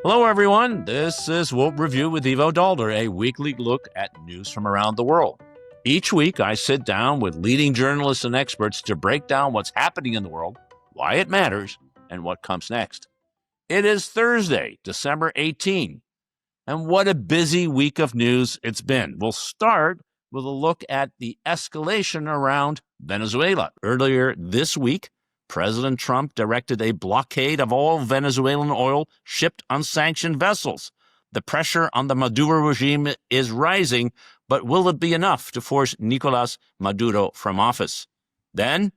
Hello, everyone. This is World Review with Ivo Daalder, a weekly look at news from around the world. Each week, I sit down with leading journalists and experts to break down what's happening in the world, why it matters, and what comes next. It is Thursday, December 18, and what a busy week of news it's been. We'll start with a look at the escalation around Venezuela. Earlier this week, President Trump directed a blockade of all Venezuelan oil shipped on sanctioned vessels. The pressure on the Maduro regime is rising, but will it be enough to force Nicolas Maduro from office? Then,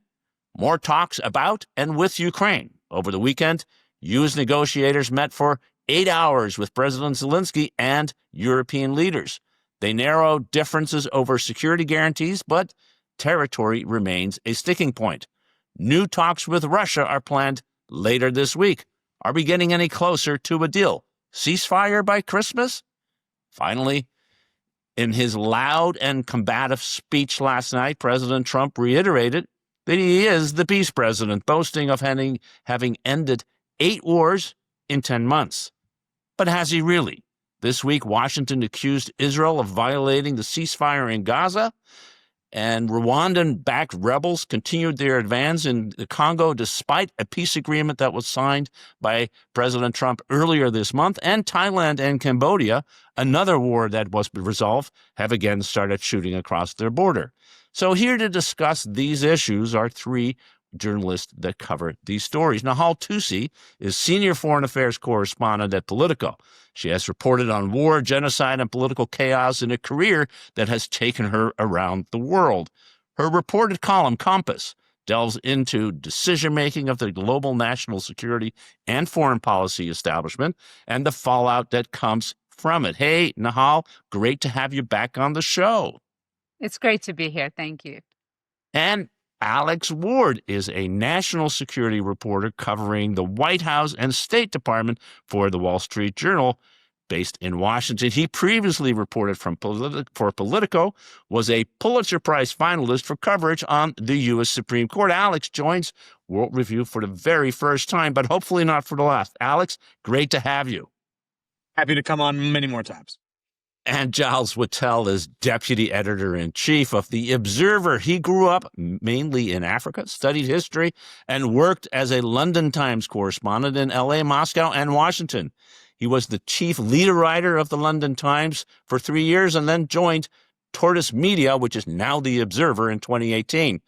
more talks about and with Ukraine. Over the weekend, U.S. negotiators met for 8 hours with President Zelensky and European leaders. They narrowed differences over security guarantees, but territory remains a sticking point. New talks with Russia are planned later this week. Are we getting any closer to a deal? Ceasefire by Christmas? Finally, in his loud and combative speech last night, President Trump reiterated that he is the peace president, boasting of having ended 8 wars in 10 months. But has he really? This week, Washington accused Israel of violating the ceasefire in Gaza, and Rwandan-backed rebels continued their advance in the Congo despite a peace agreement that was signed by President Trump earlier this month. And Thailand and Cambodia, another war that was resolved, have again started shooting across their border. So here to discuss these issues are 3 journalists that cover these stories. Nahal Toosi is senior foreign affairs correspondent at Politico. She has reported on war, genocide, and political chaos in a career that has taken her around the world. Her reported column, Compass, delves into decision-making of the global national security and foreign policy establishment and the fallout that comes from it. Hey, Nahal, great to have you back on the show. It's great to be here. Thank you. And Alex Ward is a national security reporter covering the White House and State Department for the Wall Street Journal, based in Washington. He previously reported for Politico, was a Pulitzer Prize finalist for coverage on the U.S. Supreme Court. Alex joins World Review for the very first time, but hopefully not for the last. Alex, great to have you. Happy to come on many more times. And Giles Wattell is deputy editor-in-chief of The Observer. He grew up mainly in Africa, studied history, and worked as a London Times correspondent in L.A., Moscow, and Washington. He was the chief leader writer of the London Times for 3 years and then joined Tortoise Media, which is now The Observer, in 2018.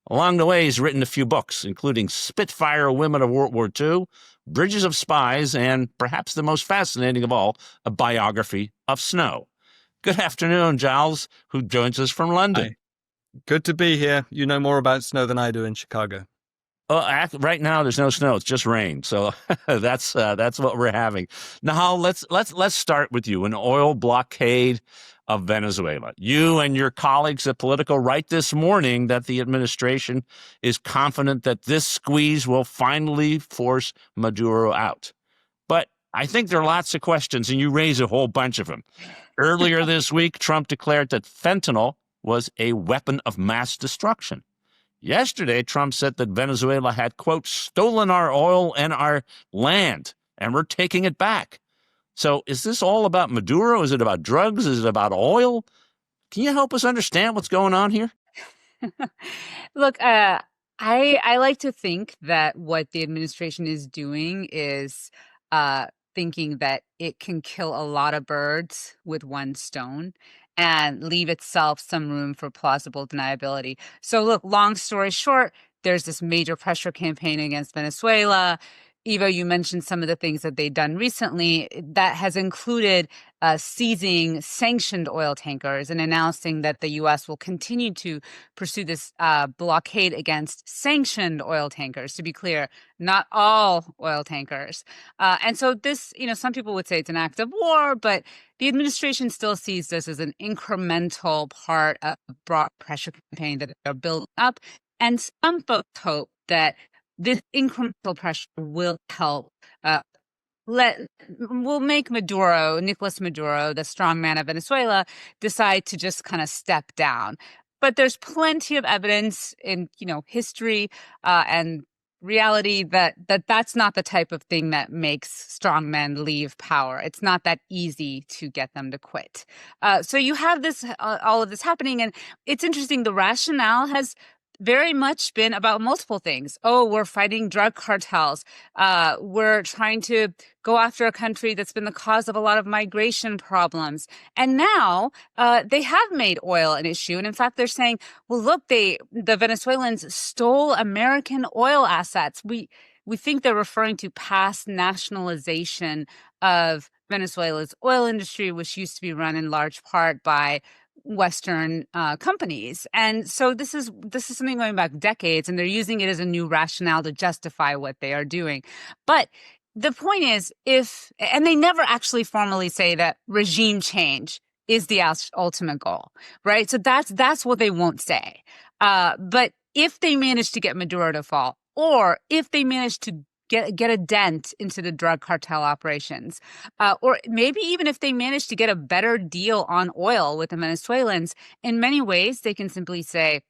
Along the way, he's written a few books, including Spitfire Women of World War II, Bridges of Spies, and perhaps the most fascinating of all, a biography of Snow. Good afternoon, Giles, who joins us from London. Hi. Good to be here. You know more about snow than I do in Chicago. Right now, there's no snow; it's just rain. So that's what we're having. Now, let's start with you. An oil blockade of Venezuela. You and your colleagues at Politico write this morning that the administration is confident that this squeeze will finally force Maduro out. But I think there are lots of questions, and you raise a whole bunch of them. Earlier this week, Trump declared that fentanyl was a weapon of mass destruction. Yesterday, Trump said that Venezuela had, quote, stolen our oil and our land, and we're taking it back. So is this all about Maduro? Is it about drugs? Is it about oil? Can you help us understand what's going on here? Look, I like to think that what the administration is doing is thinking that it can kill a lot of birds with one stone and leave itself some room for plausible deniability. So look, long story short, there's this major pressure campaign against Venezuela. Ivo, you mentioned some of the things that they've done recently that has included seizing sanctioned oil tankers and announcing that the U.S. will continue to pursue this blockade against sanctioned oil tankers. To be clear, not all oil tankers. And so this, some people would say it's an act of war, but the administration still sees this as an incremental part of a broad pressure campaign that they're building up. And some folks hope that this incremental pressure will help will make Nicolas Maduro, the strongman of Venezuela, decide to just kind of step down. But there's plenty of evidence in, history and reality that's not the type of thing that makes strong men leave power. It's not that easy to get them to quit. So you have this, all of this happening, and it's interesting. The rationale has very much been about multiple things. Oh, we're fighting drug cartels. We're trying to go after a country that's been the cause of a lot of migration problems. And now they have made oil an issue. And in fact, they're saying, well, look, the Venezuelans stole American oil assets. We think they're referring to past nationalization of Venezuela's oil industry, which used to be run in large part by Western companies. And so this is something going back decades, and they're using it as a new rationale to justify what they are doing. But the point is, and they never actually formally say that regime change is the ultimate goal, right? So that's what they won't say. But if they manage to get Maduro to fall, or if they manage to get a dent into the drug cartel operations, or maybe even if they manage to get a better deal on oil with the Venezuelans, in many ways they can simply say,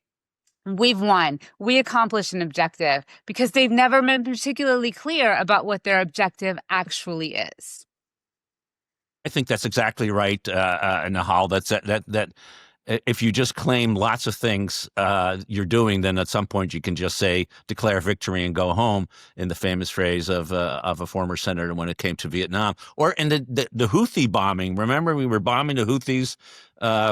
we've won. We accomplished an objective, because they've never been particularly clear about what their objective actually is. I think that's exactly right, Nahal. That if you just claim lots of things you're doing, then at some point you can just say declare victory and go home, in the famous phrase of a former senator when it came to Vietnam, or in the Houthi bombing. Remember, we were bombing the Houthis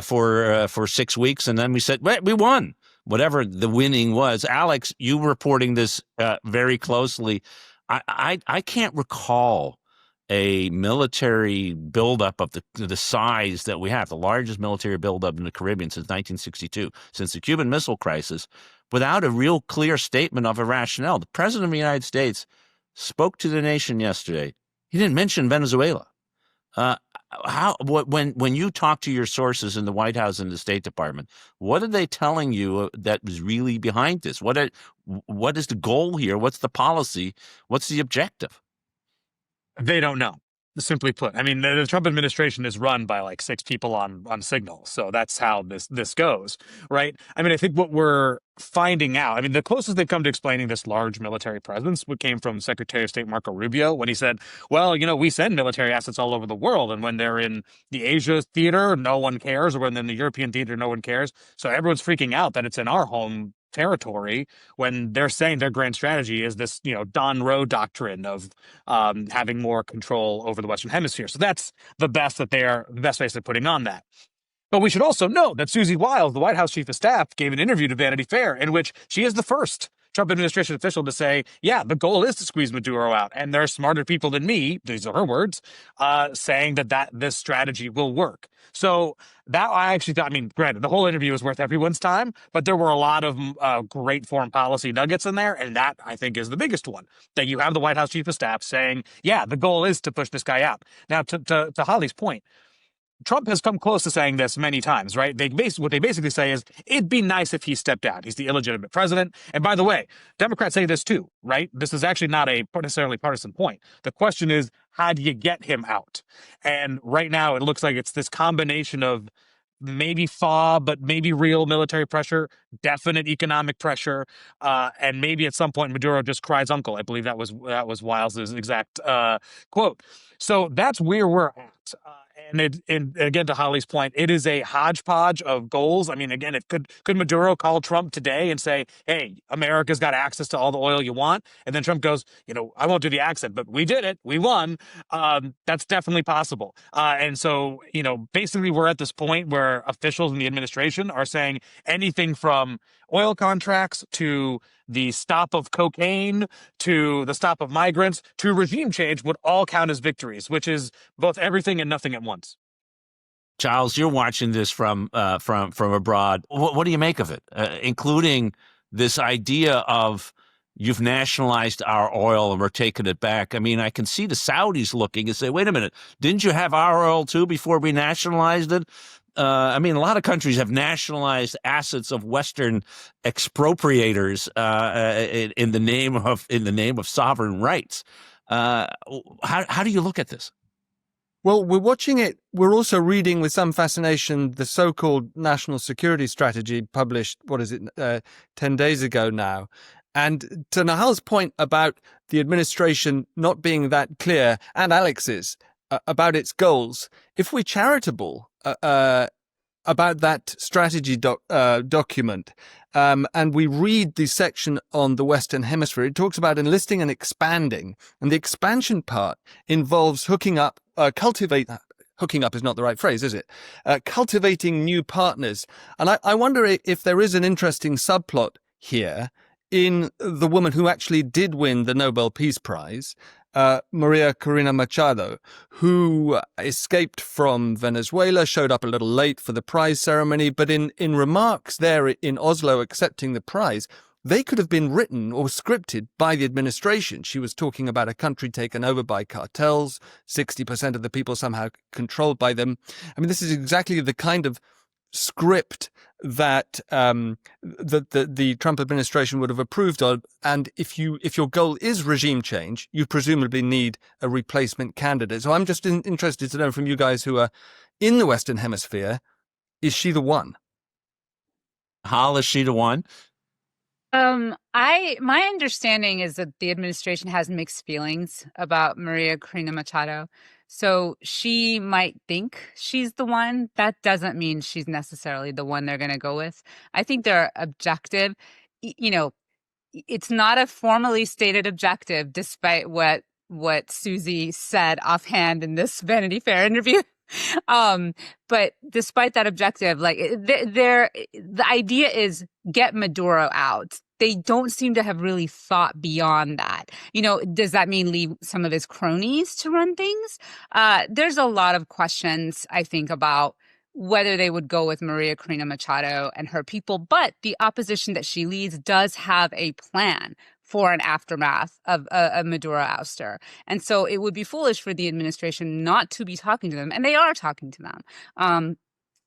for 6 weeks, and then we said, well, we won. Whatever the winning was. Alex, you reporting this very closely. I can't recall a military buildup of the size that we have, the largest military buildup in the Caribbean since 1962, since the Cuban Missile Crisis, without a real clear statement of a rationale. The President of the United States spoke to the nation yesterday. He didn't mention Venezuela. When you talk to your sources in the White House and the State Department, what are they telling you that was really behind this? What is the goal here? What's the policy? What's the objective? They don't know, simply put. I mean, the Trump administration is run by like 6 people on Signal. So that's how this goes, right? I mean, I think what we're finding out, I mean, the closest they've come to explaining this large military presence came from Secretary of State Marco Rubio, when he said, well, we send military assets all over the world. And when they're in the Asia theater, no one cares. Or when they're in the European theater, no one cares. So everyone's freaking out that it's in our home territory, when they're saying their grand strategy is this, Don Roe doctrine of having more control over the Western Hemisphere. So that's the best face they're putting on that. But we should also note that Susie Wiles, the White House chief of staff, gave an interview to Vanity Fair in which she is the first Trump administration official to say, yeah, the goal is to squeeze Maduro out. And there are smarter people than me, these are her words, saying that this strategy will work. So that I actually thought, I mean, granted, the whole interview was worth everyone's time, but there were a lot of great foreign policy nuggets in there. And that, I think, is the biggest one, that you have the White House chief of staff saying, yeah, the goal is to push this guy out. Now, to Holly's point, Trump has come close to saying this many times, right? What they basically say is, it'd be nice if he stepped down. He's the illegitimate president. And by the way, Democrats say this too, right? This is actually not a necessarily partisan point. The question is, how do you get him out? And right now, it looks like it's this combination of maybe thaw, but maybe real military pressure, definite economic pressure, and maybe at some point Maduro just cries uncle. I believe that was Wiles' exact quote. So that's where we're at. And again, to Holly's point, it is a hodgepodge of goals. I mean, again, could Maduro call Trump today and say, hey, America's got access to all the oil you want? And then Trump goes, I won't do the accent, but we did it. We won. That's definitely possible. And so, basically we're at this point where officials in the administration are saying anything from oil contracts to the stop of cocaine to the stop of migrants to regime change would all count as victories, which is both everything and nothing at once. Giles, you're watching this from abroad. What do you make of it, including this idea of you've nationalized our oil and we're taking it back? I mean, I can see the Saudis looking and say, wait a minute, didn't you have our oil too before we nationalized it? I mean, a lot of countries have nationalized assets of Western expropriators in the name of sovereign rights. How do you look at this? Well, we're watching it. We're also reading with some fascination the so-called national security strategy published, 10 days ago now. And to Nahal's point about the administration not being that clear, and Alex's, about its goals, if we're charitable about that strategy document, and we read the section on the Western Hemisphere, it talks about enlisting and expanding. And the expansion part involves hooking up is not the right phrase, is it? Cultivating new partners. And I wonder if there is an interesting subplot here in the woman who actually did win the Nobel Peace Prize, Maria Corina Machado, who escaped from Venezuela, showed up a little late for the prize ceremony, but in remarks there in Oslo accepting the prize, they could have been written or scripted by the administration. She was talking about a country taken over by cartels, 60% of the people somehow controlled by them. I mean, this is exactly the kind of script that the Trump administration would have approved of. And if your goal is regime change, you presumably need a replacement candidate. So I'm just interested to know from you guys who are in the Western Hemisphere, is she the one? Hal, is she the one? My understanding is that the administration has mixed feelings about Maria Corina Machado. So she might think she's the one. That doesn't mean she's necessarily the one they're going to go with. I think their objective, it's not a formally stated objective, despite what Susie said offhand in this Vanity Fair interview. But despite that objective, the idea is get Maduro out. They don't seem to have really thought beyond that. Does that mean leave some of his cronies to run things? There's a lot of questions, I think, about whether they would go with Maria Corina Machado and her people. But the opposition that she leads does have a plan for an aftermath of a Maduro ouster. And so it would be foolish for the administration not to be talking to them. And they are talking to them.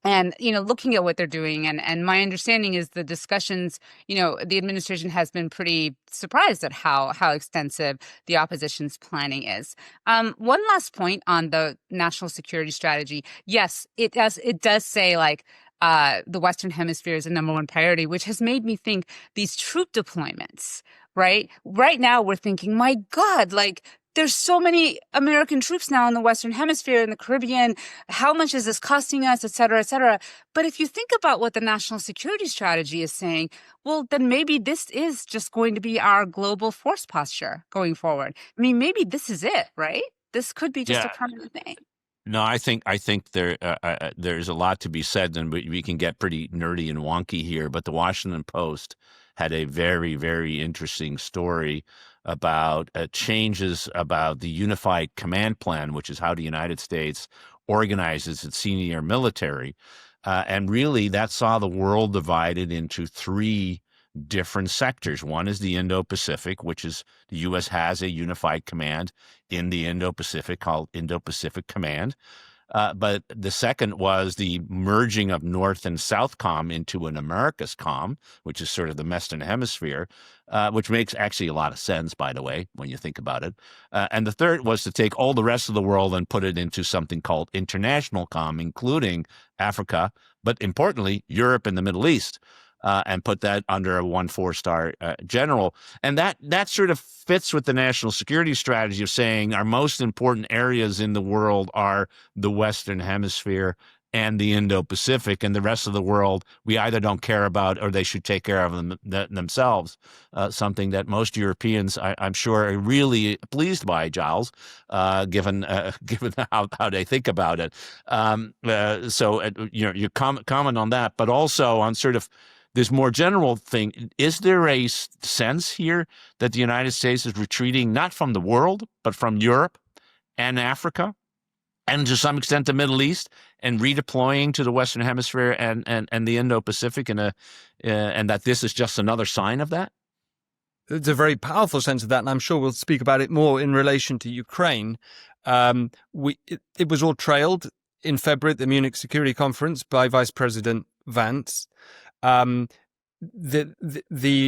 And, looking at what they're doing, and my understanding is the discussions, the administration has been pretty surprised at how extensive the opposition's planning is. One last point on the national security strategy. Yes, it does say the Western Hemisphere is the number one priority, which has made me think these troop deployments, right? Right now we're thinking, my God, there's so many American troops now in the Western Hemisphere, in the Caribbean. How much is this costing us, et cetera, et cetera? But if you think about what the national security strategy is saying, well, then maybe this is just going to be our global force posture going forward. I mean, maybe this is it, right? This could be just a permanent thing. No, I think there's a lot to be said, and we can get pretty nerdy and wonky here. But the Washington Post had a very, very interesting story about changes about the Unified Command Plan, which is how the United States organizes its senior military. And really, that saw the world divided into three different sectors. One is the Indo-Pacific, which is the U.S. has a unified command in the Indo-Pacific called Indo-Pacific Command. But the second was the merging of North and South Com into an Americas Com, which is sort of the Western Hemisphere, which makes actually a lot of sense, by the way, when you think about it. And the third was to take all the rest of the world and put it into something called International Com, including Africa, but importantly, Europe and the Middle East. And put that under a 1 4-star general. And that sort of fits with the national security strategy of saying our most important areas in the world are the Western Hemisphere and the Indo-Pacific, and the rest of the world we either don't care about or they should take care of themselves, something that most Europeans, I'm sure, are really pleased by, Giles, given how they think about it. So you comment on that, but also on sort of this more general thing. Is there a sense here that the United States is retreating not from the world, but from Europe and Africa, and to some extent the Middle East, and redeploying to the Western Hemisphere and the Indo-Pacific, and that this is just another sign of that? It's a very powerful sense of that, and I'm sure we'll speak about it more in relation to Ukraine. It was all trailed in February at the Munich Security Conference by Vice President Vance. The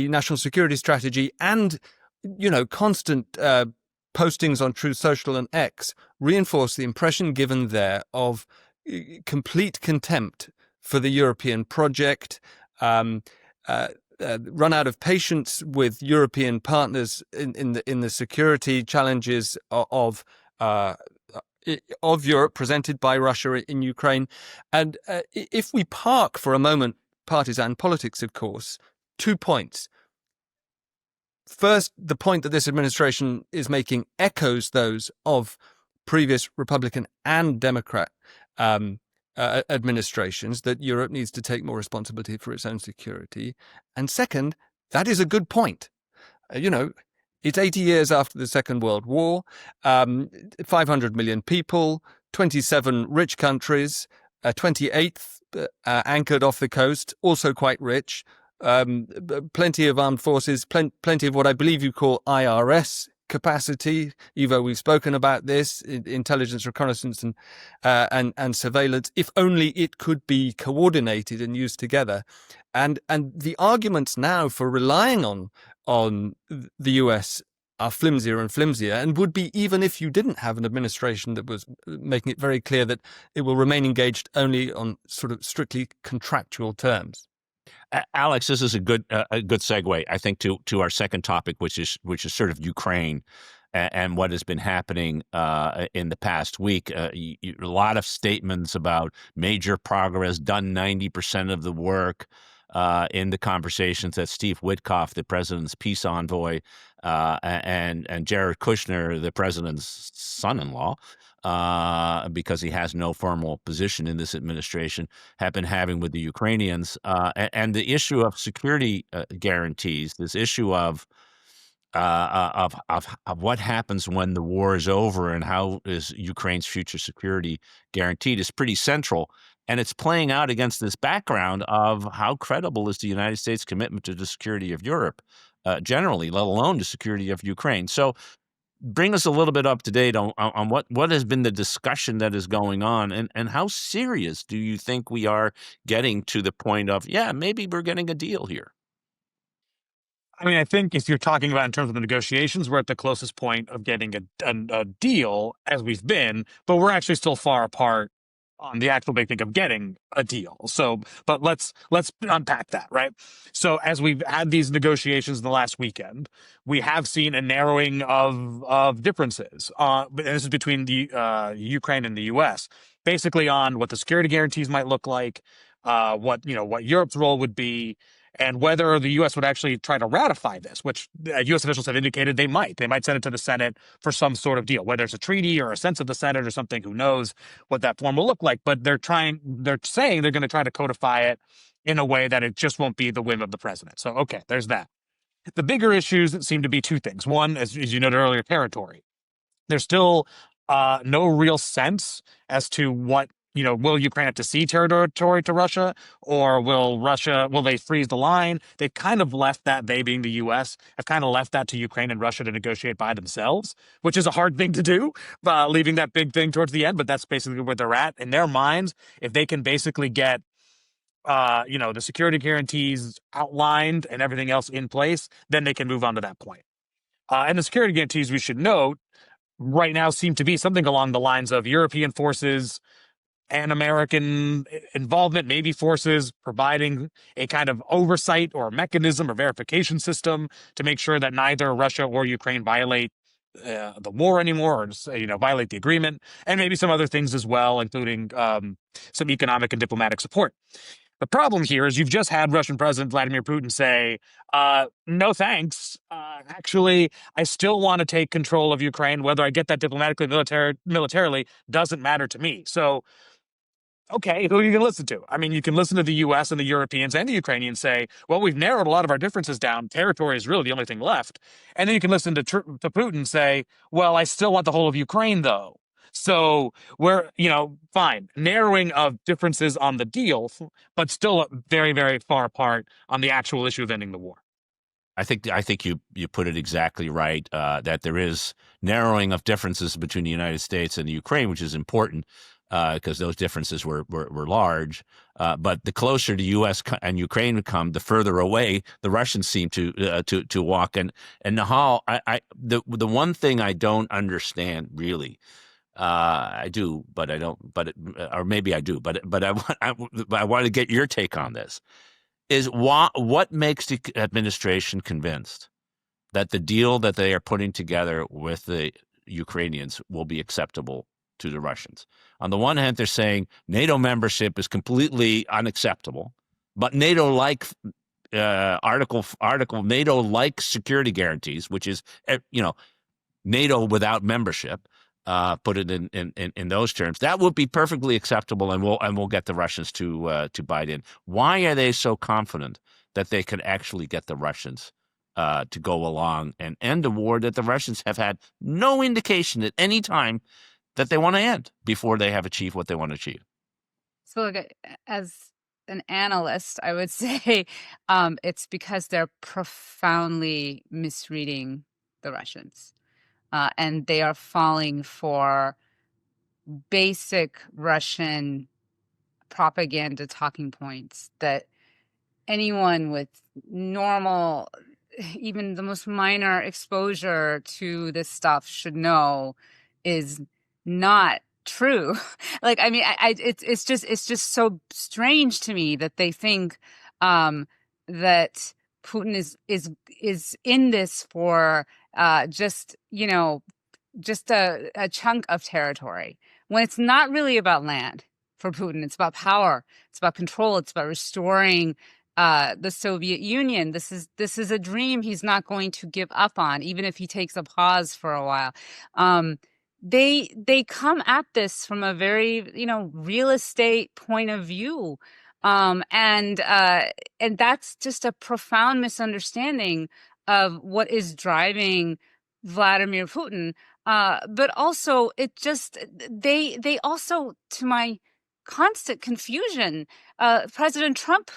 national security strategy and, constant postings on Truth Social and X reinforce the impression given there of complete contempt for the European project. run out of patience with European partners in the security challenges of Europe presented by Russia in Ukraine. And if we park for a moment partisan politics, of course, 2 points. First, the point that this administration is making echoes those of previous Republican and Democrat administrations, that Europe needs to take more responsibility for its own security. And second, that is a good point. It's 80 years after the Second World War, 500 million people, 27 rich countries, 28th anchored off the coast, also quite rich, plenty of armed forces, plenty of what I believe you call IRS capacity. Ivo, we've spoken about this, intelligence, reconnaissance, and surveillance, if only it could be coordinated and used together. And the arguments now for relying on the US are flimsier and flimsier, and would be even if you didn't have an administration that was making it very clear that it will remain engaged only on sort of strictly contractual terms. Alex, this is a good segue, I think, to our second topic, which is sort of Ukraine and what has been happening in the past week. A lot of statements about major progress, done 90% of the work in the conversations that Steve Witkoff, the president's peace envoy, and Jared Kushner, the president's son-in-law, because he has no formal position in this administration, have been having with the Ukrainians, and the issue of security guarantees, this issue of what happens when the war is over and how is Ukraine's future security guaranteed, is pretty central. And it's playing out against this background of how credible is the United States' commitment to the security of Europe generally, let alone the security of Ukraine. So bring us a little bit up to date on what has been the discussion that is going on, and how serious do you think we are getting to the point of, maybe we're getting a deal here? I mean, I think if you're talking about in terms of the negotiations, we're at the closest point of getting a deal as we've been, but we're actually still far apart on the actual big thing of getting a deal. So, but let's unpack that, right? So as we've had these negotiations in the last weekend, we have seen a narrowing of differences. But this is between the Ukraine and the U.S., basically on what the security guarantees might look like, what Europe's role would be, and whether the U.S. would actually try to ratify this, which U.S. officials have indicated they might. They might send it to the Senate for some sort of deal, whether it's a treaty or a sense of the Senate or something. Who knows what that form will look like? But they're saying they're going to try to codify it in a way that it just won't be the whim of the president. So, okay, there's that. The bigger issues seem to be two things. One, as you noted earlier, territory. There's still no real sense as to what, will Ukraine have to cede territory to Russia, or will they freeze the line? They've kind of left that, they being the U.S., have kind of left that to Ukraine and Russia to negotiate by themselves, which is a hard thing to do, leaving that big thing towards the end. But that's basically where they're at. In their minds, if they can basically get, the security guarantees outlined and everything else in place, then they can move on to that point. And the security guarantees, we should note, right now seem to be something along the lines of European forces and American involvement, maybe forces providing a kind of oversight or mechanism or verification system to make sure that neither Russia or Ukraine violate the war anymore, or violate the agreement, and maybe some other things as well, including some economic and diplomatic support. The problem here is you've just had Russian President Vladimir Putin say, no thanks. Actually, I still want to take control of Ukraine. Whether I get that diplomatically, militarily, doesn't matter to me. So, okay, who are you going to listen to? I mean, you can listen to the U.S. and the Europeans and the Ukrainians say, well, we've narrowed a lot of our differences down. Territory is really the only thing left. And then you can listen to Putin say, well, I still want the whole of Ukraine, though. So we're, fine, narrowing of differences on the deal, but still very, very far apart on the actual issue of ending the war. I think you put it exactly right, that there is narrowing of differences between the United States and the Ukraine, which is important because those differences were large. But the closer the U.S. and Ukraine come, the further away the Russians seem to walk. And Nahal, the one thing I don't understand really. I do, but I don't. But or maybe I do. But I want to get your take on this. is what makes the administration convinced that the deal that they are putting together with the Ukrainians will be acceptable to the Russians. On the one hand, they're saying NATO membership is completely unacceptable, but NATO-like NATO-like security guarantees, which is NATO without membership. Put it in those terms, that would be perfectly acceptable, and we'll get the Russians to bite in. Why are they so confident that they could actually get the Russians to go along and end a war that the Russians have had no indication at any time that they want to end before they have achieved what they want to achieve? So, look, as an analyst, I would say it's because they're profoundly misreading the Russians. And they are falling for basic Russian propaganda talking points that anyone with normal, even the most minor exposure to this stuff should know is not true. Like, I mean, it's just so strange to me that they think that Putin is in this for just a chunk of territory, when it's not really about land for Putin. It's about power. It's about control. It's about restoring the Soviet Union. This is a dream he's not going to give up on, even if he takes a pause for a while. They come at this from a very real estate point of view, and that's just a profound misunderstanding of what is driving Vladimir Putin. But also, they also, to my constant confusion, President Trump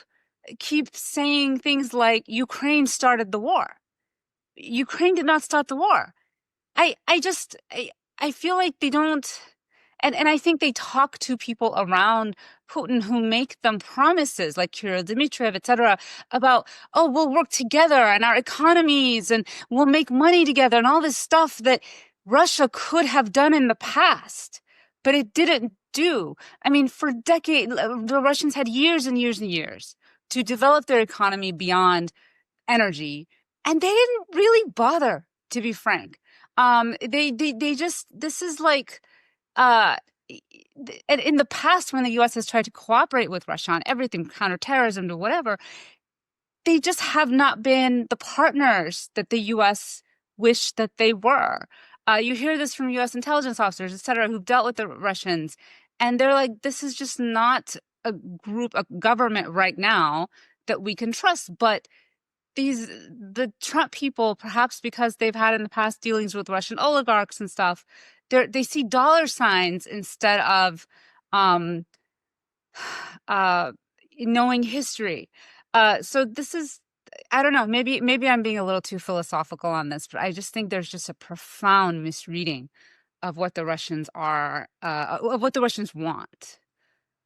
keeps saying things like Ukraine started the war. Ukraine did not start the war. I feel like they don't, and I think they talk to people around Putin who make them promises, like Kirill Dmitriev, etc., about, oh, we'll work together and our economies and we'll make money together and all this stuff that Russia could have done in the past, but it didn't do. I mean, for decades, the Russians had years and years and years to develop their economy beyond energy, and they didn't really bother, to be frank. They just, this is like, in the past, when the U.S. has tried to cooperate with Russia on everything, counterterrorism to whatever, they just have not been the partners that the U.S. wished that they were. You hear this from U.S. intelligence officers, et cetera, who've dealt with the Russians, and they're like, this is just not a government right now that we can trust. But the Trump people, perhaps because they've had in the past dealings with Russian oligarchs and stuff, they see dollar signs instead of knowing history. So this is, I don't know, maybe I'm being a little too philosophical on this, but I just think there's just a profound misreading of what the Russians are, of what the Russians want.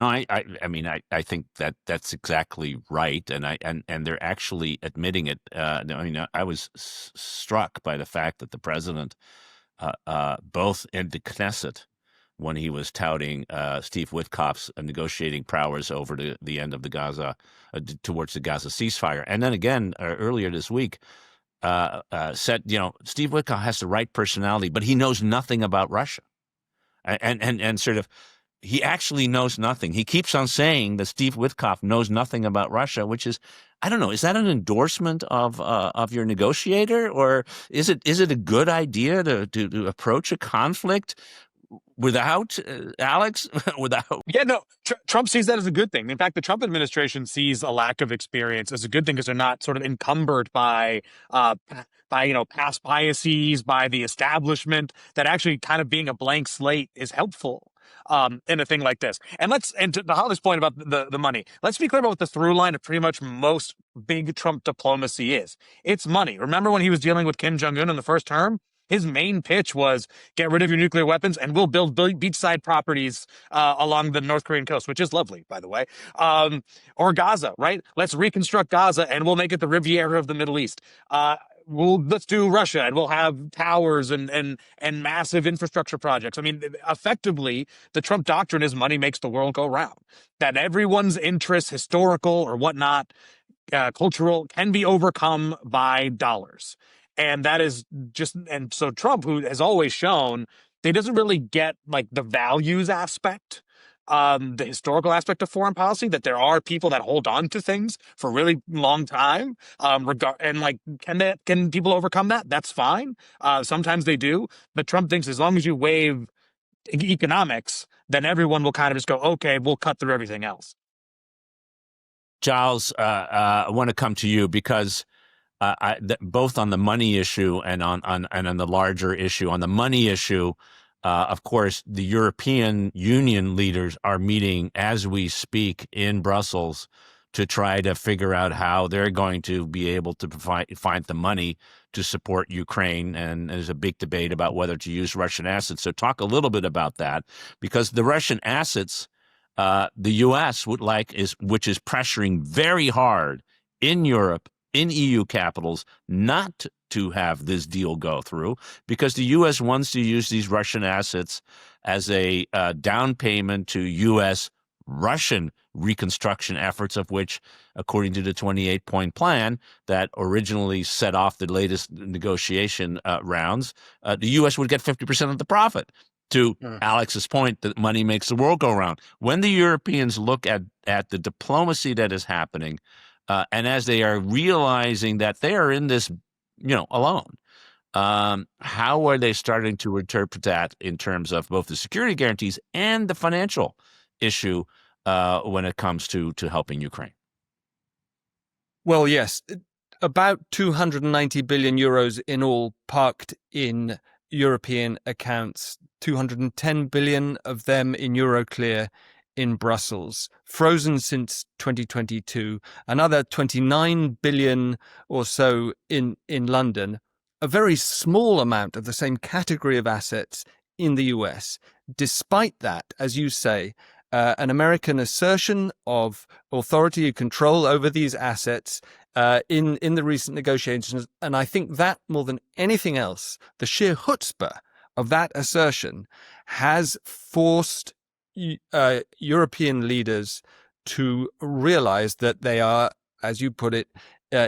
No, I mean, I think that's exactly right, and they're actually admitting it. I mean, I was struck by the fact that the president, both in the Knesset, when he was touting Steve Witkoff's negotiating prowess over the end of the Gaza, towards the Gaza ceasefire, and then again earlier this week, said, Steve Witkoff has the right personality, but he knows nothing about Russia, and sort of. He actually knows nothing. He keeps on saying that Steve Witkoff knows nothing about Russia, which is, I don't know, is that an endorsement of your negotiator, or is it a good idea to approach a conflict without Alex? Without? Yeah, no, Trump sees that as a good thing. In fact, the Trump administration sees a lack of experience as a good thing because they're not sort of encumbered by past biases, by the establishment. That actually kind of being a blank slate is helpful in a thing like this. And to Nahal's point about the money, let's be clear about what the through line of pretty much most big Trump diplomacy is. It's money. Remember when he was dealing with Kim Jong-un in the first term? His main pitch was, get rid of your nuclear weapons and we'll build beachside properties along the North Korean coast, which is lovely, by the way. Or Gaza, right? Let's reconstruct Gaza and we'll make it the Riviera of the Middle East. Let's do Russia and we'll have towers and massive infrastructure projects. I mean, effectively, the Trump doctrine is money makes the world go round. That everyone's interests, historical or whatnot, cultural, can be overcome by dollars. And that is just, and so Trump, who has always shown that he doesn't really get like the values aspect, the historical aspect of foreign policy, that there are people that hold on to things for a really long time. And like, can people overcome that? That's fine. Sometimes they do, but Trump thinks as long as you waive economics, then everyone will kind of just go, okay, we'll cut through everything else. Giles, I want to come to you because both on the money issue and on the larger issue. On the money issue, of course, the European Union leaders are meeting as we speak in Brussels to try to figure out how they're going to be able to find the money to support Ukraine. And there's a big debate about whether to use Russian assets. So talk a little bit about that, because the Russian assets, the U.S. which is pressuring very hard in Europe, in EU capitals, not to have this deal go through, because the U.S. wants to use these Russian assets as a down payment to U.S. Russian reconstruction efforts, of which, according to the 28-point plan that originally set off the latest negotiation rounds, the U.S. would get 50% of the profit. To Alex's point, that money makes the world go round. When the Europeans look at the diplomacy that is happening, and as they are realizing that they are in this, alone, how are they starting to interpret that in terms of both the security guarantees and the financial issue when it comes to helping Ukraine? Well, yes, about 290 billion euros in all parked in European accounts, 210 billion of them in Euroclear in Brussels, frozen since 2022, another 29 billion or so in London, a very small amount of the same category of assets in the US. Despite that, as you say, an American assertion of authority and control over these assets in the recent negotiations. And I think that more than anything else, the sheer chutzpah of that assertion has forced European leaders to realize that they are, as you put it,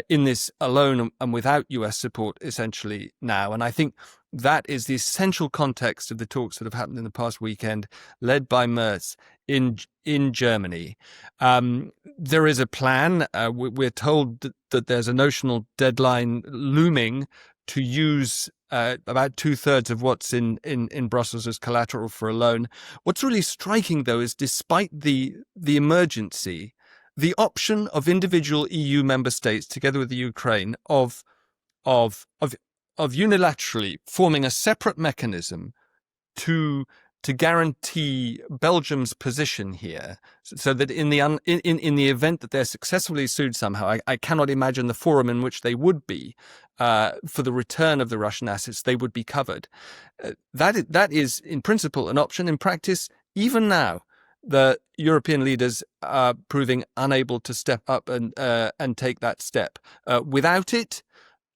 in this alone and without US support essentially now. And I think that is the essential context of the talks that have happened in the past weekend, led by Merz in Germany. There is a plan. We're told that there's a notional deadline looming to use about 2/3 of what's in Brussels as collateral for a loan. What's really striking, though, is despite the emergency, the option of individual EU member states, together with the Ukraine, of unilaterally forming a separate mechanism to guarantee Belgium's position here, so that in the event that they're successfully sued somehow, I cannot imagine the forum in which they would be for the return of the Russian assets, they would be covered. That is in principle an option. In practice, even now, the European leaders are proving unable to step up and take that step. Without it,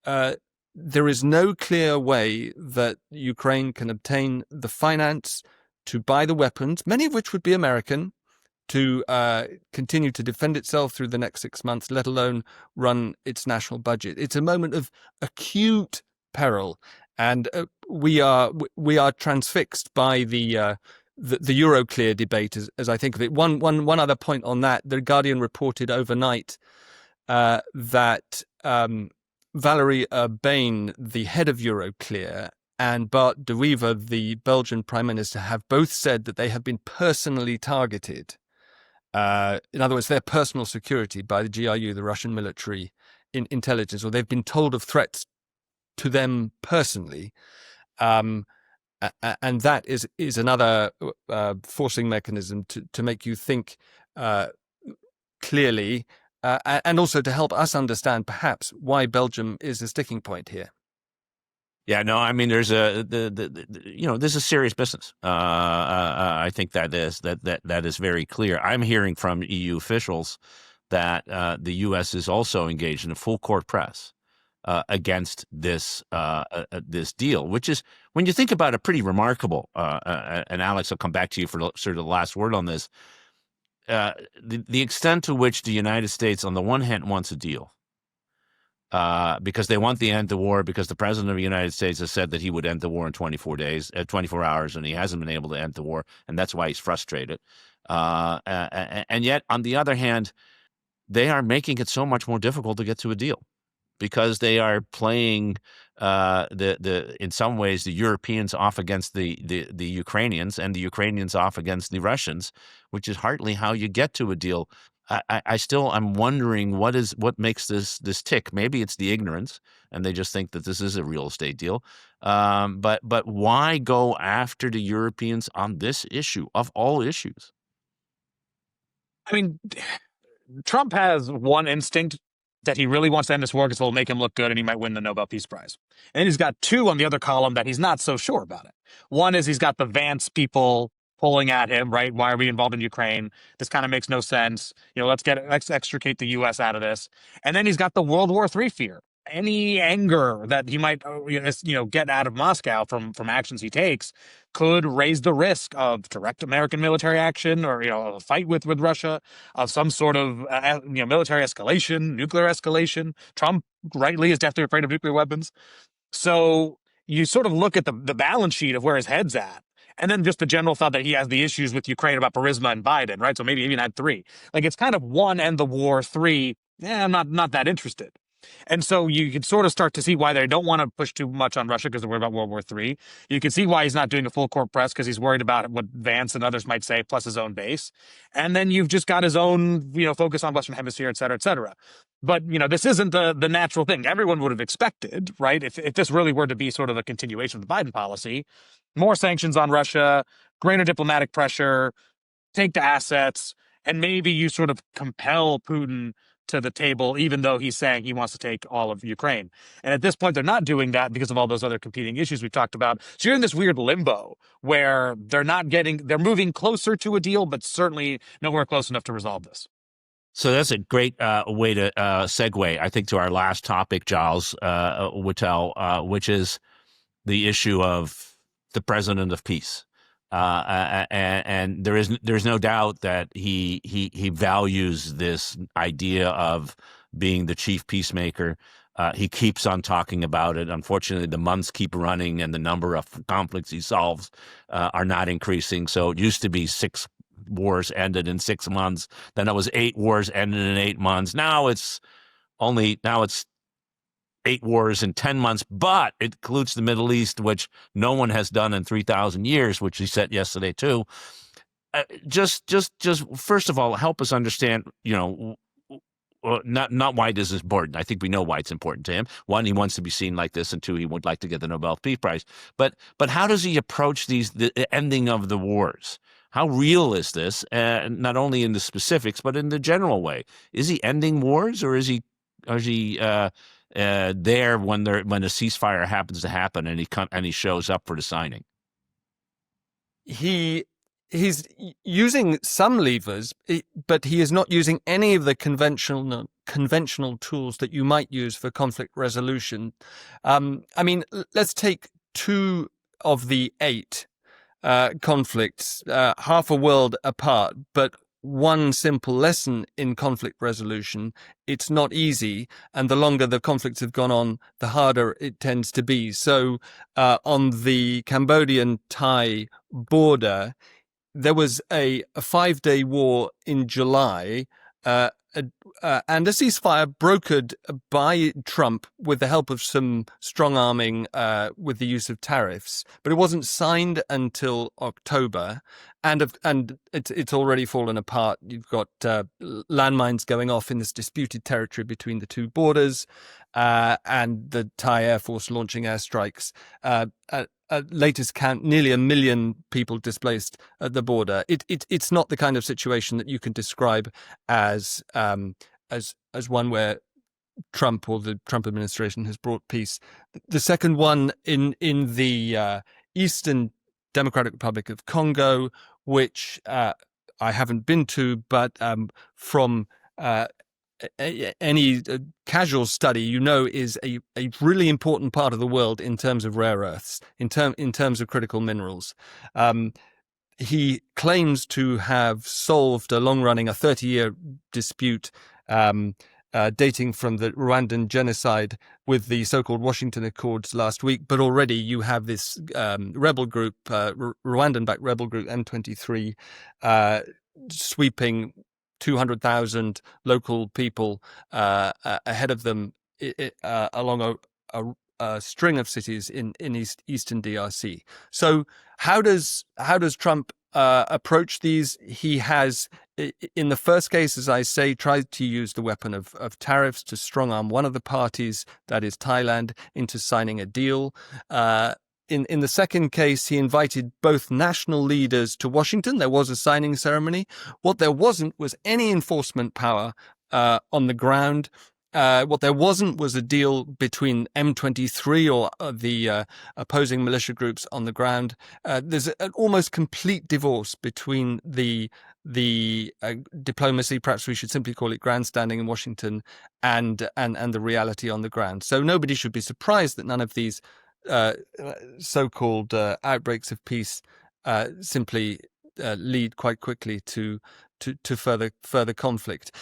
there is no clear way that Ukraine can obtain the finance to buy the weapons, many of which would be American, to continue to defend itself through the next 6 months, let alone run its national budget. It's a moment of acute peril, and we are transfixed by the Euroclear debate, as I think of it. One other point on that: the Guardian reported overnight that Valerie Bain, the head of Euroclear, and Bart de Wever, the Belgian Prime Minister, have both said that they have been personally targeted. In other words, their personal security by the GRU, the Russian military intelligence, or they've been told of threats to them personally. And that is another forcing mechanism to make you think clearly, and also to help us understand perhaps why Belgium is a sticking point here. Yeah, no, I mean, there's this is serious business. I think that is very clear. I'm hearing from EU officials that the U.S. is also engaged in a full court press against this deal, which is, when you think about it, pretty remarkable. And Alex, I'll come back to you for sort of the last word on this. the extent to which the United States, on the one hand, wants a deal, because they want the end to war, because the president of the United States has said that he would end the war in 24 hours, and he hasn't been able to end the war, and that's why he's frustrated. And yet, on the other hand, they are making it so much more difficult to get to a deal, because they are playing in some ways the Europeans off against the Ukrainians, and the Ukrainians off against the Russians, which is hardly how you get to a deal. I'm wondering what makes this tick. Maybe it's the ignorance, and they just think that this is a real estate deal. But why go after the Europeans on this issue of all issues? I mean, Trump has one instinct, that he really wants to end this war because it'll make him look good and he might win the Nobel Peace Prize. And he's got two on the other column that he's not so sure about it. One is he's got the Vance people pulling at him, right? Why are we involved in Ukraine? This kind of makes no sense. Let's extricate the U.S. out of this. And then he's got the World War III fear. Any anger that he might, get out of Moscow from actions he takes could raise the risk of direct American military action, or a fight with Russia, of some sort of military escalation, nuclear escalation. Trump rightly is definitely afraid of nuclear weapons. So you sort of look at the balance sheet of where his head's at, and then just the general thought that he has the issues with Ukraine about Burisma and Biden, right? So maybe even had three. Like, it's kind of one, end the war, three, I'm not that interested. And so you can sort of start to see why they don't want to push too much on Russia, because they're worried about World War III. You can see why he's not doing a full court press, because he's worried about what Vance and others might say, plus his own base. And then you've just got his own, focus on Western Hemisphere, et cetera, et cetera. But, this isn't the natural thing everyone would have expected, right? If this really were to be sort of a continuation of the Biden policy, more sanctions on Russia, greater diplomatic pressure, take the assets, and maybe you sort of compel Putin to the table, even though he's saying he wants to take all of Ukraine. And at this point, they're not doing that because of all those other competing issues we've talked about. So you're in this weird limbo where they're moving closer to a deal, but certainly nowhere close enough to resolve this. So that's a great way to segue, I think, to our last topic, Giles Wattell, which is the issue of the president of peace. And there's no doubt that he values this idea of being the chief peacemaker. He keeps on talking about it. Unfortunately, the months keep running, and the number of conflicts he solves are not increasing. So it used to be 6 wars ended in 6 months. Then it was 8 wars ended in 8 months. Now it's 8 wars in 10 months, but it includes the Middle East, which no one has done in 3,000 years, which he said yesterday too. Just first of all, help us understand, not why this is important. I think we know why it's important to him. One, he wants to be seen like this, and two, he would like to get the Nobel Peace Prize. But how does he approach the ending of the wars? How real is this? Not only in the specifics, but in the general way. Is he ending wars, or is he there when a ceasefire happens to happen, and he shows up for the signing? He's using some levers, but he is not using any of the conventional tools that you might use for conflict resolution. Let's take 2 of the 8 conflicts, half a world apart, but one simple lesson in conflict resolution: it's not easy, and the longer the conflicts have gone on, the harder it tends to be. So on the Cambodian-Thai border, there was a 5-day war in July, and a ceasefire brokered by Trump with the help of some strong arming with the use of tariffs, but it wasn't signed until October, and it's already fallen apart. You've got landmines going off in this disputed territory between the 2 borders, and the Thai Air Force launching airstrikes. At latest count, nearly 1 million people displaced at the border. It's not the kind of situation that you can describe as one where Trump or the Trump administration has brought peace. The second one in the Eastern Democratic Republic of Congo, which I haven't been to, but from any casual study, is a really important part of the world in terms of rare earths, in terms of critical minerals. He claims to have solved a 30-year dispute dating from the Rwandan genocide with the so-called Washington Accords last week. But already you have this rebel group, Rwandan-backed rebel group M23, sweeping 200,000 local people ahead of them along a string of cities in eastern DRC. So how does Trump approach these? He has, in the first case, as I say, tried to use the weapon of tariffs to strong-arm one of the parties, that is Thailand, into signing a deal. In the second case, he invited both national leaders to Washington. There was a signing ceremony. What there wasn't was any enforcement power on the ground. What there wasn't was a deal between M23 or the opposing militia groups on the ground. There's an almost complete divorce between the diplomacy, perhaps we should simply call it grandstanding in Washington, and the reality on the ground. So nobody should be surprised that none of these so-called outbreaks of peace simply lead quite quickly to further conflict.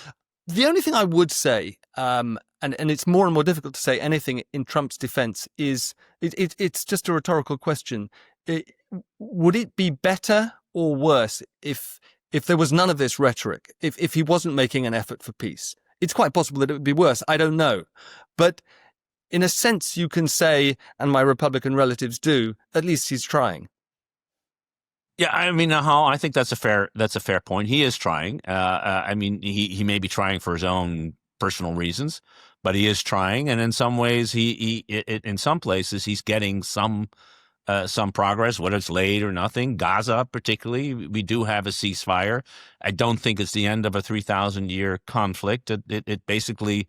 The only thing I would say, and it's more and more difficult to say anything in Trump's defense, is it's just a rhetorical question. Would it be better or worse if there was none of this rhetoric, if he wasn't making an effort for peace? It's quite possible that it would be worse. I don't know. But in a sense, you can say, and my Republican relatives do, at least he's trying. Yeah, I mean, Nahal, I think that's a fair point. He is trying. I mean, he may be trying for his own personal reasons, but he is trying, and in some ways, in some places he's getting some progress, whether it's late or nothing. Gaza, particularly, we do have a ceasefire. I don't think it's the end of a 3,000-year conflict. It basically,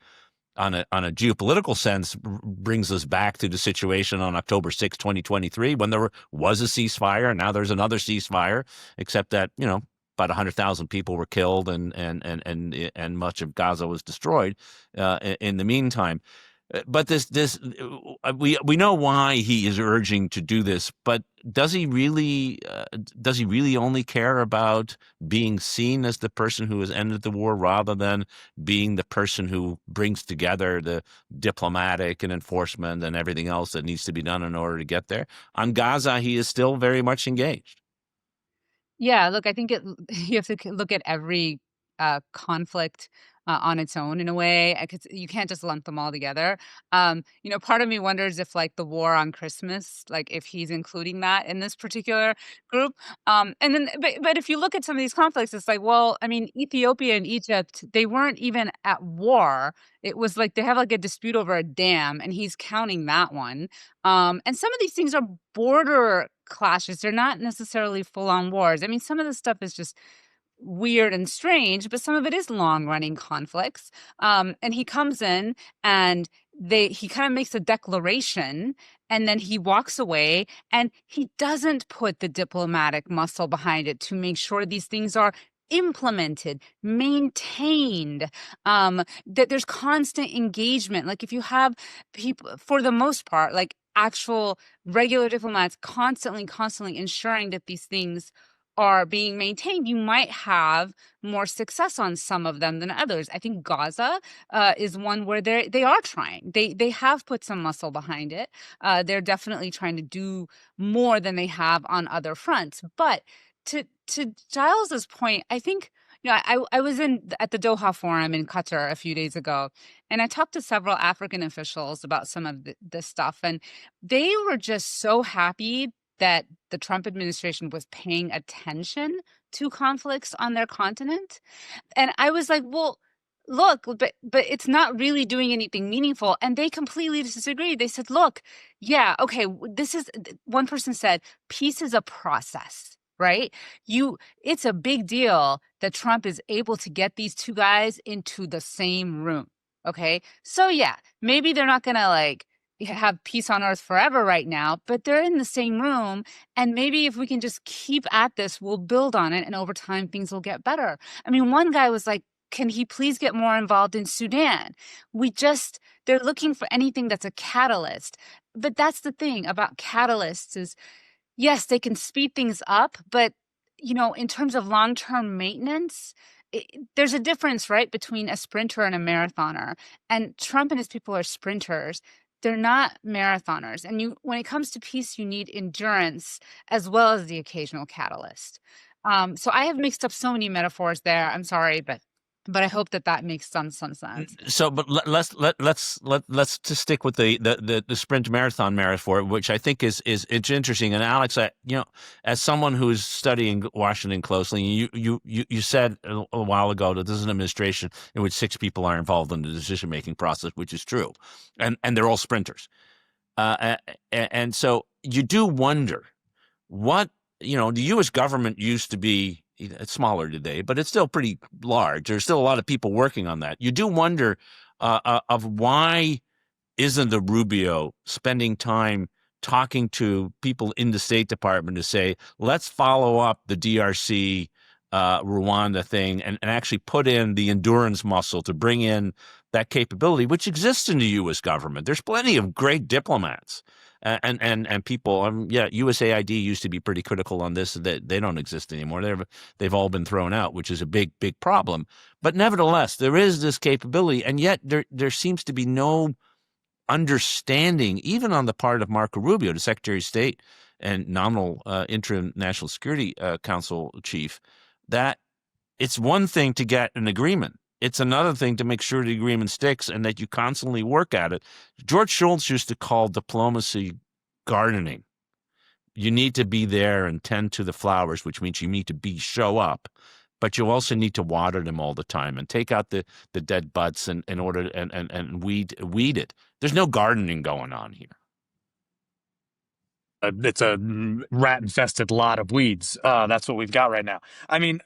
on a geopolitical sense, brings us back to the situation on October 6, 2023, when there was a ceasefire. Now there's another ceasefire, except that, about 100,000 people were killed and much of Gaza was destroyed in the meantime. But we know why he is urging to do this, but does he really only care about being seen as the person who has ended the war rather than being the person who brings together the diplomatic and enforcement and everything else that needs to be done in order to get there? On Gaza, he is still very much engaged. Yeah, look, I think you have to look at every conflict on its own in a way. You can't just lump them all together. Part of me wonders if, like, the war on Christmas, like, if he's including that in this particular group. And then, but if you look at some of these conflicts, it's like, well, I mean, Ethiopia and Egypt, they weren't even at war. It was like they have like a dispute over a dam, and he's counting that one. And some of these things are border clashes. They're not necessarily full-on wars. I mean, some of the stuff is just weird and strange, but some of it is long-running conflicts. And he comes in and he kind of makes a declaration, and then he walks away, and he doesn't put the diplomatic muscle behind it to make sure these things are implemented, maintained, that there's constant engagement. Like, if you have people, for the most part, like actual regular diplomats constantly ensuring that these things are being maintained, you might have more success on some of them than others. I think Gaza is one where they are trying. They have put some muscle behind it. They're definitely trying to do more than they have on other fronts. But to Giles's point, I think, I was at the Doha Forum in Qatar a few days ago, and I talked to several African officials about some of this stuff, and they were just so happy that the Trump administration was paying attention to conflicts on their continent. And I was like, well, look, but it's not really doing anything meaningful. And they completely disagreed. They said, look, yeah, okay, one person said, peace is a process, right? It's a big deal that Trump is able to get these two guys into the same room. Okay. So yeah, maybe they're not going to have peace on earth forever right now, but they're in the same room. And maybe if we can just keep at this, we'll build on it. And over time, things will get better. I mean, one guy was like, can he please get more involved in Sudan? They're looking for anything that's a catalyst. But that's the thing about catalysts is, yes, they can speed things up, but in terms of long-term maintenance, there's a difference, right, between a sprinter and a marathoner. And Trump and his people are sprinters. They're not marathoners. And when it comes to peace, you need endurance as well as the occasional catalyst. So I have mixed up so many metaphors there. I'm sorry, but I hope that makes some sense. So, but let's just stick with the sprint marathon metaphor, which I think is it's interesting. And Alex, as someone who's studying Washington closely, you said a while ago that this is an administration in which 6 people are involved in the decision making process, which is true, and they're all sprinters, and so you do wonder what the U.S. government used to be. It's smaller today, but it's still pretty large. There's still a lot of people working on that. You do wonder of why isn't the Rubio spending time talking to people in the State Department to say, let's follow up the DRC Rwanda thing and actually put in the endurance muscle to bring in that capability, which exists in the U.S. government. There's plenty of great diplomats and people. USAID used to be pretty critical on this. That they don't exist anymore. They've all been thrown out, which is a big problem. But nevertheless, there is this capability, and yet there seems to be no understanding, even on the part of Marco Rubio, the Secretary of State and nominal interim National Security Council chief, that it's one thing to get an agreement. It's another thing to make sure the agreement sticks and that you constantly work at it. George Shultz used to call diplomacy gardening. You need to be there and tend to the flowers, which means you need to show up, but you also need to water them all the time and take out the dead buds in order and weed it. There's no gardening going on here. It's a rat-infested lot of weeds. That's what we've got right now. I mean,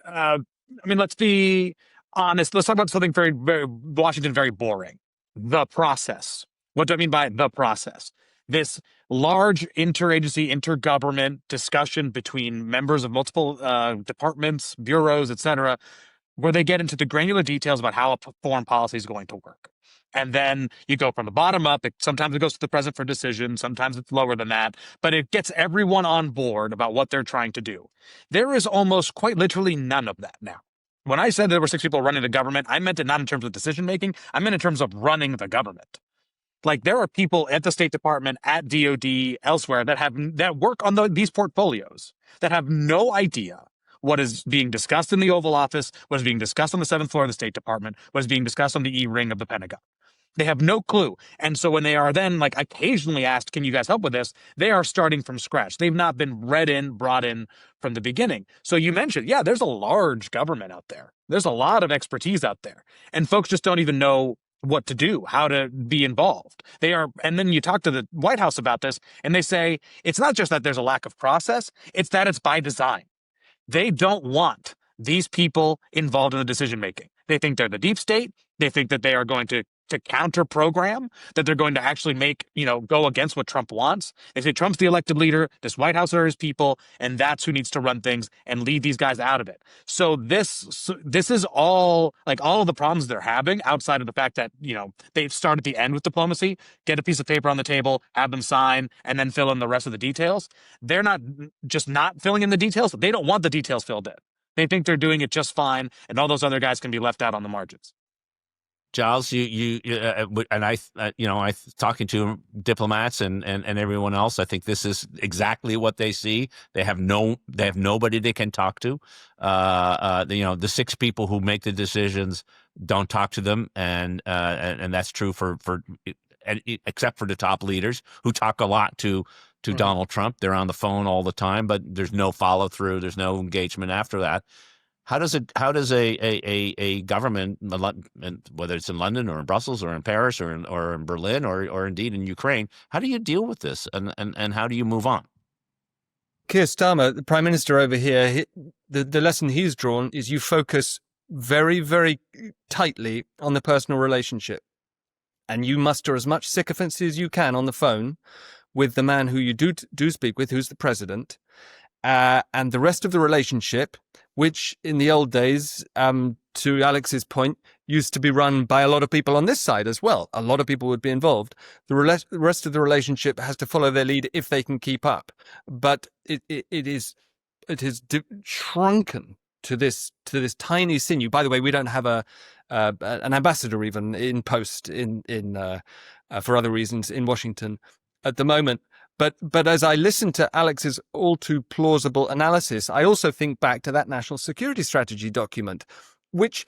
let's be honest. Let's talk about something very, very Washington, very boring. The process. What do I mean by the process? This large interagency, intergovernment discussion between members of multiple departments, bureaus, etc., where they get into the granular details about how a foreign policy is going to work. And then you go from the bottom up. Sometimes it goes to the president for decision. Sometimes it's lower than that. But it gets everyone on board about what they're trying to do. There is almost quite literally none of that now. When I said there were 6 people running the government, I meant it not in terms of decision making. I meant in terms of running the government. Like, there are people at the State Department, at DOD, elsewhere that work on these portfolios that have no idea what is being discussed in the Oval Office, what is being discussed on the 7th floor of the State Department, what is being discussed on the E-ring of the Pentagon. They have no clue. And so when they are then occasionally asked, can you guys help with this? They are starting from scratch. They've not been brought in from the beginning. So you mentioned, there's a large government out there. There's a lot of expertise out there. And folks just don't even know what to do, how to be involved. And then you talk to the White House about this, and they say, it's not just that there's a lack of process, it's that it's by design. They don't want these people involved in the decision making. They think they're the deep state. They think that they are going to counter program, that they're going to actually go against what Trump wants. They say Trump's the elected leader, this White House are his people, and that's who needs to run things and leave these guys out of it. So this is all of the problems they're having outside of the fact that, they've started the end with diplomacy, get a piece of paper on the table, have them sign, and then fill in the rest of the details. They're not just not filling in the details. They don't want the details filled in. They think they're doing it just fine, and all those other guys can be left out on the margins. Giles, I talking to diplomats and everyone else, I think this is exactly what they see. They have nobody they can talk to. The 6 people who make the decisions don't talk to them, and that's true for except for the top leaders who talk a lot to Donald Trump. They're on the phone all the time, but there's no follow through. There's no engagement after that. How does a government, whether it's in London or in Brussels or in Paris or in Berlin or indeed in Ukraine, how do you deal with this and how do you move on? Keir Starmer, the Prime Minister over here, the lesson he's drawn is you focus very, very tightly on the personal relationship, and you muster as much sycophancy as you can on the phone with the man who you do speak with, who's the president. And the rest of the relationship, which in the old days, to Alex's point, used to be run by a lot of people on this side as well. A lot of people would be involved. The rest of the relationship has to follow their lead if they can keep up. But it is shrunken to this tiny sinew. By the way, we don't have an ambassador even in post for other reasons in Washington at the moment. But as I listen to Alex's all too plausible analysis, I also think back to that national security strategy document, which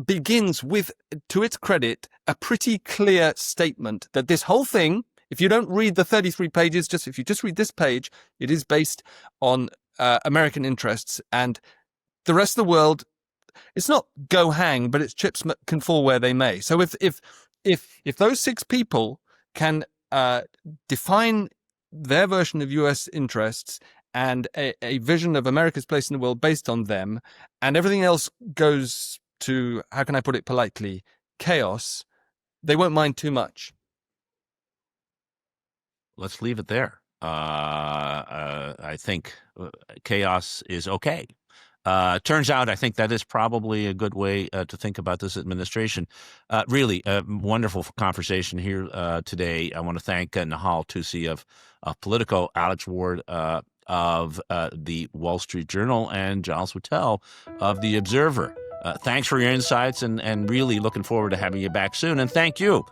begins with, to its credit, a pretty clear statement that this whole thing, if you don't read the 33 pages, if you just read this page, it is based on American interests, and the rest of the world, it's not go hang, but its chips can fall where they may. So if those 6 people can define their version of U.S. interests and a vision of America's place in the world based on them, and everything else goes to, how can I put it politely, chaos, they won't mind too much. Let's leave it there. I think chaos is okay. Turns out, I think that is probably a good way to think about this administration. Really, a wonderful conversation here today. I want to thank Nahal Toosi of Politico, Alex Ward of the Wall Street Journal, and Giles Wattell of The Observer. Thanks for your insights, and really looking forward to having you back soon. And thank you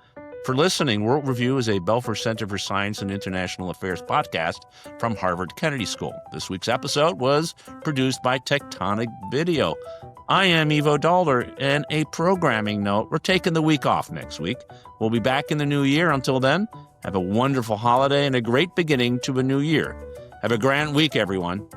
for listening. World Review is a Belfer Center for Science and International Affairs podcast from Harvard Kennedy School. This week's episode was produced by Tectonic Video. I am Ivo Daalder, and a programming note, we're taking the week off next week. We'll be back in the new year. Until then, have a wonderful holiday and a great beginning to a new year. Have a grand week, everyone.